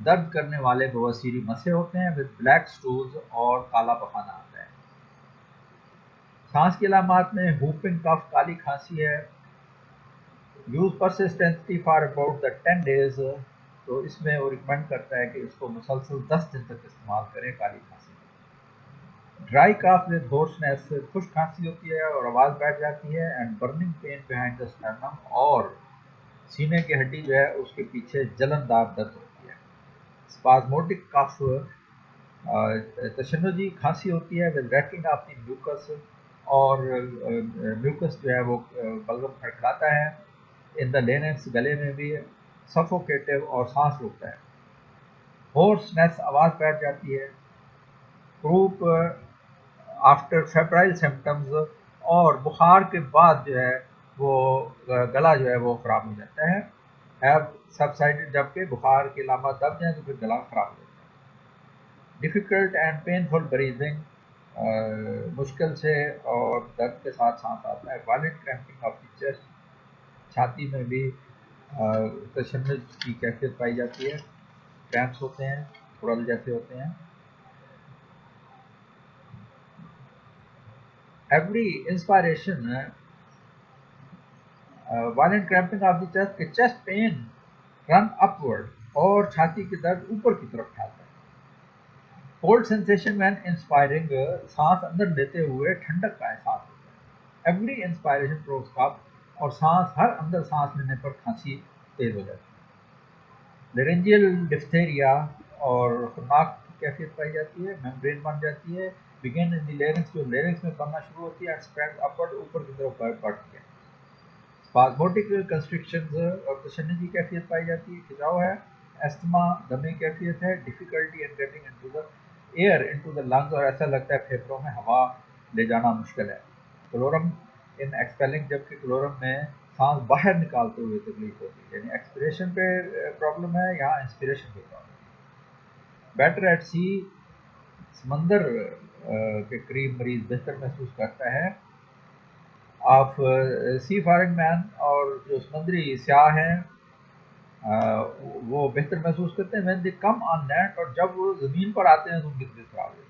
درد کرنے والے بواسیری مسے ہوتے ہیں with black stools اور کالا پخانہ آتا ہے. سانس کی علامات میں whooping cough کالی کھانسی ہے. Use persistently for about the 10 days. تو اس میں وہ ریکمینڈ کرتا ہے کہ اس کو مسلسل 10 دن تک استعمال کریں کالی کھانسی. ڈرائی کاف with hoarseness خشک کھانسی ہوتی ہے اور آواز بیٹھ جاتی ہے. And burning pain behind the sternum اور سینے کی ہڈی جو ہے اس کے پیچھے جلندار درد ہوتی ہے. اسپازموٹک کف تشنجی کھانسی ہوتی ہے with rattling of the mucus اور میوکس جو ہے وہ بلغم کھڑکھڑاتا ہے. ان دا لینکس گلے میں بھی سفوکیٹو اور سانس روکتا ہے. ہورسنس آواز بیٹھ جاتی ہے. کروپ آفٹر فیبرائل سمپٹمز اور بخار کے بعد جو ہے وہ گلا جو ہے وہ خراب ہو جاتا ہے. ہیو سبسائڈڈ جبکہ بخار کی علامات دب جائیں تو پھر گلا خراب ہو جاتا ہے. ڈیفیکلٹ اینڈ پینفل بریزنگ مشکل سے اور درد کے ساتھ سانس آتا ہے. Violent cramping of the chest چھاتی میں بھی تشنج کی کیفیت پائی جاتی ہے. کریمپس ہوتے ہیں اڑل جیسے ہوتے ہیں. Every inspiration violent cramping of the chest کہ چیسٹ پین رن اپورڈ اور چھاتی کے درد اوپر کی طرف پھیلتا ہے. کولڈ سینسیشن وین انسپائرنگ سانس اندر لیتے ہوئے ٹھنڈک کا احساس ہوتا ہے. ایوری انسپائریشن پروز کف اور سانس ہر اندر سانس لینے پر کھانسی تیز ہو جاتی ہے. لرنجیل ڈفتیریا اور خناک کی کیفیت پائی جاتی ہے. ممبرین بن جاتی ہے. بگن ان دی لیرنگس جو لیرنگس میں بننا شروع ہوتی ہے. اسپریڈ اپورڈ اوپر کی طرف بڑھتی ہے. اسپازموٹک کنسٹرکشنز اور تشنج کی کیفیت پائی جاتی ہے. کھچاؤ ہے. ایستما دمی کیفیت ہے. Difficulty in getting into the air into the lungs اور ایسا لگتا ہے پھیپھڑوں میں ہوا لے جانا مشکل ہے. کلورم ان ایکسپیلنگ جبکہ کلورم میں سانس باہر نکالتے ہوئے تکلیف ہوتی ہے. یعنی ایکسپریشن پہ پرابلم ہے یہاں انسپریشن پہ پرابلم ہے. بیٹر ایٹ سی سمندر کے قریب مریض بہتر محسوس کرتا ہے. آپ سی فارنگ مین اور جو سمندری سیاح ہیں وہ بہتر محسوس کرتے ہیں when they come on land اور جب وہ زمین پر آتے ہیں تو ان کی طبیعت خراب ہوتی ہے.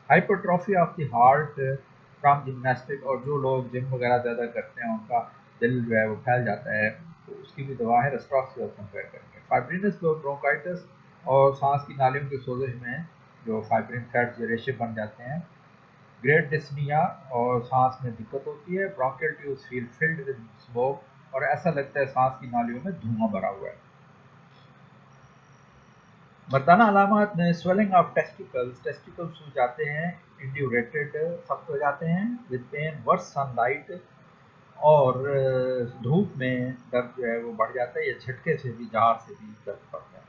Hypertrophy of the heart from gymnastic اور جو لوگ جم وغیرہ زیادہ کرتے ہیں ان کا دل جو ہے وہ پھیل جاتا ہے تو اس کی بھی دوا ہے ریسٹراکس سے کمپیئر کر کے. فائبرینس برونکائٹس اور سانس کی نالیوں کی سوزش میں جو فائبرین تھریڈز ریشے بن جاتے ہیں. گریٹ ڈسنیا اور سانس میں دقت ہوتی ہے. Bronchial tubes feel filled with smoke اور ایسا لگتا ہے سانس کی نالیوں میں دھواں بھرا ہوا ہے. مردانہ علامات میں سویلنگ آف ٹیسٹیکلز سوج جاتے ہیں. انڈیوریٹڈ سخت ہو جاتے ہیں. With pain worse sunlight اور دھوپ میں درد جو ہے وہ بڑھ جاتا ہے یا جھٹکے سے بھی جہار سے بھی درد بڑھتا ہے.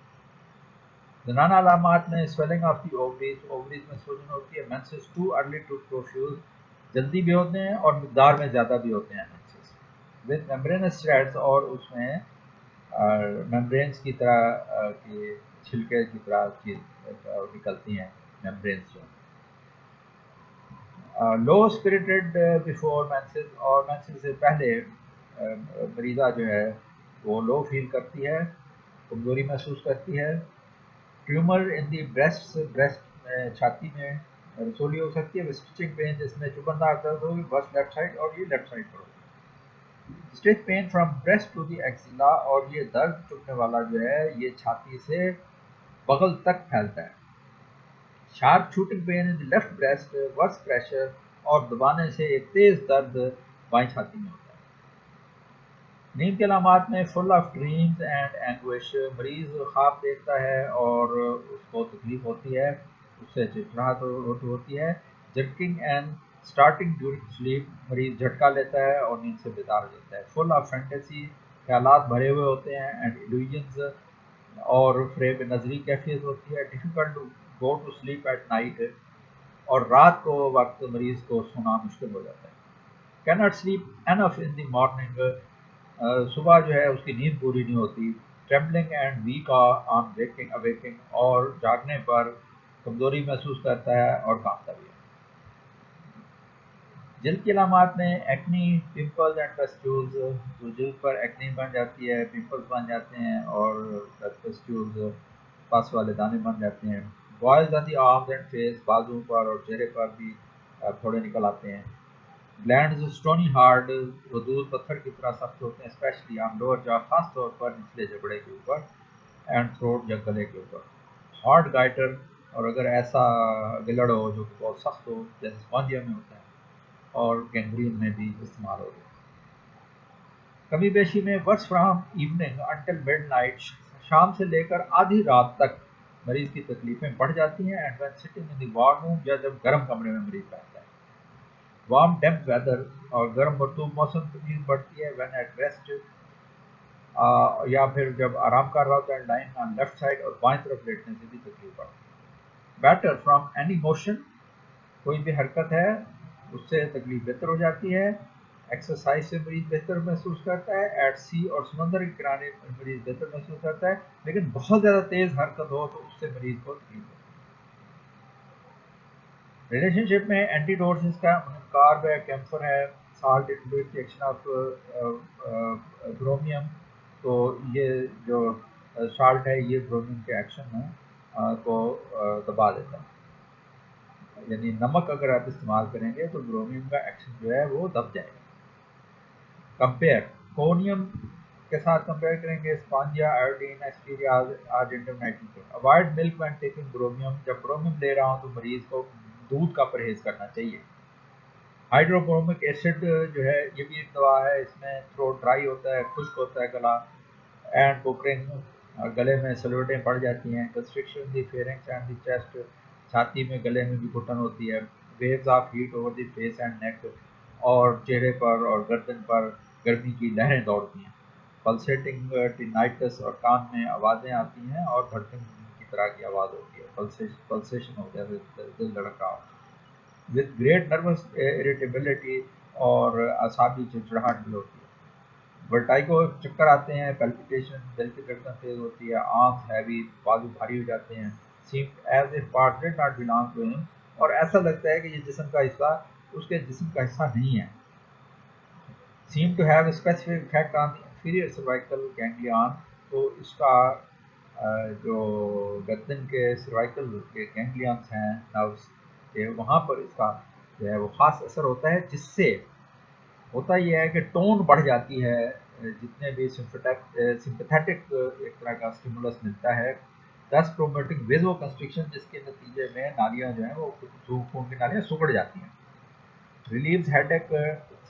زنانہ علامات میں سویلنگ آف دی اووریز میں سوجن ہوتی ہے. مینسز ٹو ارلی ٹو پروفیوز جلدی بھی ہوتے ہیں اور مقدار میں زیادہ بھی ہوتے ہیں. مینسز ود میمبرینس تھریڈز اور اس میں ممبرینس کی طرح کی چھلکے کی طرح نکلتی ہیں ممبرینس جو. لو اسپریٹڈ بیفور مینسز اور مینسز سے پہلے مریضہ جو ہے وہ لو فیل کرتی ہے کمزوری محسوس کرتی ہے. ٹیومر ان دی بریسٹ میں چھاتی میں رسولی ہو سکتی ہے. اسٹچنگ پین جس میں چبندار درد ہوگی بس لیفٹ سائڈ اور یہ لیفٹ سائڈ پر ہوگی. Stitch pain from breast to the axilla اور یہ درد چبھنے والا جو ہے یہ چھاتی سے بغل تک پھیلتا ہے. Sharp shooting pain in the left breast worse pressure اور دبانے سے ایک تیز درد بائیں چھاتی میں ہوتا ہے. نیند کے علامات میں فل آف ڈریمز اینڈ اینگوش مریض خواب دیکھتا ہے اور اس کو تکلیف ہوتی ہے اس سے چڑچڑاہٹ ہوتی ہے. Jerking and starting during sleep مریض جھٹکا لیتا ہے اور نیند سے بیدار ہو جاتا ہے. فل آف فینٹیسی خیالات بھرے ہوئے ہوتے ہیں اینڈ ایلوژنز اور فریب نظری کیفیت ہوتی ہے. Difficult to go to sleep at night اور رات کو وقت مریض کو سونا مشکل ہو جاتا ہے. Can't sleep enough in the morning صبح جو ہے اس کی نیند پوری نہیں ہوتی. Trembling and weak on awakening اور جاگنے پر کمزوری محسوس کرتا ہے اور کانپتا بھی ہے. جلد کی علامات میں ایکنی پمپلز اینڈ پسٹیولز جو جلد پر ایکنی بن جاتی ہے پمپلز بن جاتے ہیں اور پسٹیولز پاس والے دانے بن جاتے ہیں. boils on the arms and face, بازو پر اور چہرے پر بھی پھوڑے نکل آتے ہیں. glands stony hard, وہ دودھ پتھر کی طرح سخت ہوتے ہیں, especially on lower jaw, خاص طور پر نچلے جبڑے کے اوپر, and throat یا گلے کے اوپر. hard goiter, اور اگر ایسا گلڑ ہو جو کہ بہت سخت ہو جیسے اسپونجیا میں ہوتا ہے, اور گینگرین میں بھی استعمال ہوتا ہے. کمی بیشی میں worse from evening until midnight, شام سے لے کر آدھی رات تک مریض کی تکلیفیں بڑھ جاتی ہیں. And when sitting in the warm room, یا جب گرم کمرے میں مریض بیٹھتا ہے. وارم ڈیمپ ویدر, اور گرم مرطوب موسم تکلیف بڑھتی ہے. وین ایٹ ریسٹ, یا پھر جب آرام کر رہا ہوتا ہے. لائن آن لیفٹ سائڈ, اور بائیں طرف لیٹنے سے بھی تکلیف بڑھتی ہے. بیٹر فرام اینی موشن, کوئی بھی حرکت ہے اس سے تکلیف بہتر ہو جاتی ہے. ایکسرسائز سے مریض بہتر محسوس کرتا ہے. ایٹ سی, اور سمندر کے کنارے مریض بہتر محسوس کرتا ہے. لیکن بہت زیادہ تیز حرکت ہو تو اس سے مریض کو تکلیف ہوتی ہے. ریلیشن شپ میں اینٹی ڈوٹس کا کارب ہے, کیمفر ہے, سالٹ انڈیوٹ ایکشن آف برومیم. تو یہ جو سالٹ ہے یہ برومیم کے ایکشن میں کو دبا دیتا ہے. یعنی نمک اگر آپ استعمال کریں گے تو برومیم کا ایکشن جو ہے وہ دب جائے گا. کمپیئر کونیم کے ساتھ کمپیئر کریں گے, اسپانجیا, آیوڈین, ایسپیریا, argentum nitrate. Avoid milk when taking bromium, جب برومیم لے رہا ہوں تو مریض کو دودھ کا پرہیز کرنا چاہیے. ہائیڈروبرومک ایسڈ جو ہے یہ بھی ایک دوا ہے, اس میں تھروٹ ڈرائی ہوتا ہے, خشک ہوتا ہے گلا, اینڈ کوکرنگ, گلے میں سلوٹیں پڑ جاتی ہیں. Constriction the pharynx and the chest, چھاتی میں گلے میں بھی گھٹن ہوتی ہے. Waves of heat over the face and neck, اور چہرے پر اور گردن پر گرمی کی لہریں دوڑتی ہیں. پلسیٹنگ ٹینائٹس, اور کان میں آوازیں آتی ہیں اور دھڑکن کی طرح کی آواز ہوتی ہے. پلسیشن ہو جیسے دل دھڑک رہا ہو. ود گریٹ نروس اریٹیبلٹی, اور اعصابی چڑچڑاہٹ بھی ہوتی ہے. ورٹائگو, چکر آتے ہیں. پیلپیٹیشن, دل کی دھڑکن تیز ہوتی ہے. آرمز ہیوی, بازو بھاری ہو جاتے ہیں. Same as if part did not belong to him, اور ایسا لگتا ہے کہ یہ جسم کا حصہ اس کے جسم کا حصہ نہیں ہے. Seem to have specific effect on the inferior cervical ganglion, تو اس کا جو گردن کے سروائکل کے گینگلیانس ہیں نروس کے, وہاں پر اس کا جو ہے وہ خاص اثر ہوتا ہے, جس سے ہوتا یہ ہے کہ ٹون بڑھ جاتی ہے. جتنے بھی سمپیتھیٹک ایک طرح کا اسٹیمولس ملتا ہے, دس پروموٹنگ ویزو کنسٹرکشن, جس کے نتیجے میں نالیاں جو ہیں وہ خون کی نالیاں سکڑ جاتی ہیں. ریلیوز ہیڈ ایک,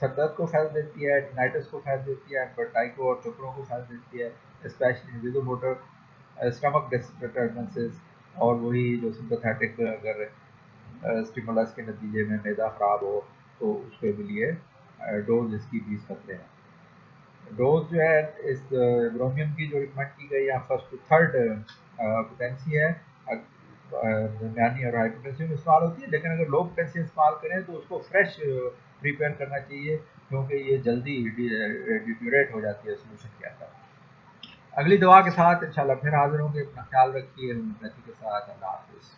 سر درد کو پھیل دیتی ہے. ٹینائٹس کو پھیل دیتی ہے. ورٹائگو اور چکروں کو پھیل دیتی ہے, اسپیشلی ویزو موٹر. اسٹمک ڈسٹربنسز, اور وہی جو سمپیتھیٹک اگر اسٹیمولس کے نتیجے میں معدہ خراب ہو تو اس کے لیے ڈوز اس کی 20 کرتے ہیں. ڈوز جو ہے اس برومیم کی جو ریکمنڈ کی گئی ہے فرسٹ ٹو تھرڈ پوٹینسی ہے, درمیانی اور ہائی پوٹینسی میں استعمال ہوتی ہے. لیکن اگر لو پوٹینسی استعمال کریں تو اس کو فریش پریپیئر کرنا چاہیے, کیونکہ یہ جلدی ڈیٹیوریٹ ہو جاتی ہے سولوشن کے اندر. اگلی دوا کے ساتھ انشاءاللہ پھر حاضر ہوں گے. اپنا خیال رکھیے. ہومیوپیتھی کے ساتھ. اللہ حافظ.